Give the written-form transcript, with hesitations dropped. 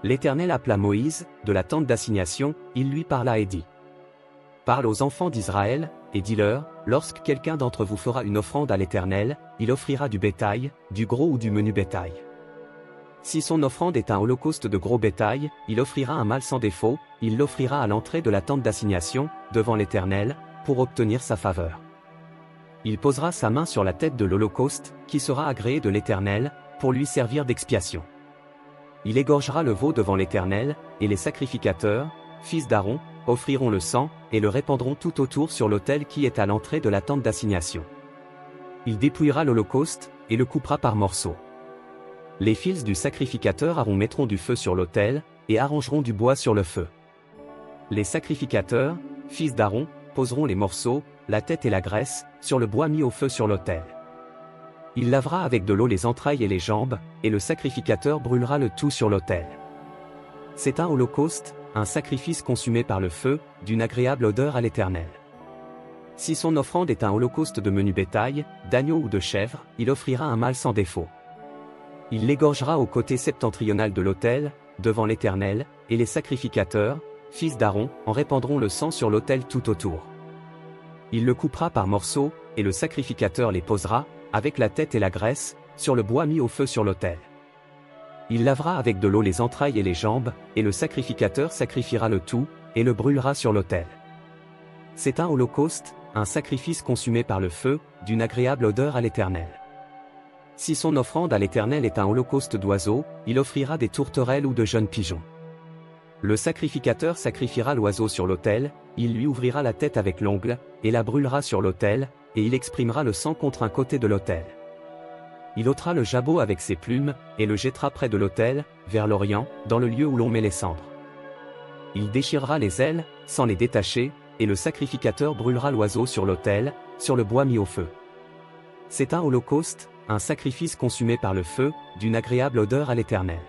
L'Éternel appela Moïse, de la tente d'assignation, il lui parla et dit. Parle aux enfants d'Israël, et dis-leur, lorsque quelqu'un d'entre vous fera une offrande à l'Éternel, il offrira du bétail, du gros ou du menu bétail. Si son offrande est un holocauste de gros bétail, il offrira un mâle sans défaut, il l'offrira à l'entrée de la tente d'assignation, devant l'Éternel, pour obtenir sa faveur. Il posera sa main sur la tête de l'holocauste, qui sera agréé de l'Éternel, pour lui servir d'expiation. Il égorgera le veau devant l'Éternel, et les sacrificateurs, fils d'Aaron, offriront le sang, et le répandront tout autour sur l'autel qui est à l'entrée de la tente d'assignation. Il dépouillera l'holocauste, et le coupera par morceaux. Les fils du sacrificateur Aaron mettront du feu sur l'autel, et arrangeront du bois sur le feu. Les sacrificateurs, fils d'Aaron, poseront les morceaux, la tête et la graisse, sur le bois mis au feu sur l'autel. Il lavera avec de l'eau les entrailles et les jambes, et le sacrificateur brûlera le tout sur l'autel. C'est un holocauste, un sacrifice consumé par le feu, d'une agréable odeur à l'Éternel. Si son offrande est un holocauste de menu bétail, d'agneau ou de chèvre, il offrira un mâle sans défaut. Il l'égorgera au côté septentrional de l'autel, devant l'Éternel, et les sacrificateurs, fils d'Aaron, en répandront le sang sur l'autel tout autour. Il le coupera par morceaux, et le sacrificateur les posera, avec la tête et la graisse, sur le bois mis au feu sur l'autel. Il lavera avec de l'eau les entrailles et les jambes, et le sacrificateur sacrifiera le tout, et le brûlera sur l'autel. C'est un holocauste, un sacrifice consumé par le feu, d'une agréable odeur à l'Éternel. Si son offrande à l'Éternel est un holocauste d'oiseaux, il offrira des tourterelles ou de jeunes pigeons. Le sacrificateur sacrifiera l'oiseau sur l'autel, il lui ouvrira la tête avec l'ongle, et la brûlera sur l'autel, et il exprimera le sang contre un côté de l'autel. Il ôtera le jabot avec ses plumes, et le jettera près de l'autel, vers l'orient, dans le lieu où l'on met les cendres. Il déchirera les ailes, sans les détacher, et le sacrificateur brûlera l'oiseau sur l'autel, sur le bois mis au feu. C'est un holocauste, un sacrifice consumé par le feu, d'une agréable odeur à l'Éternel.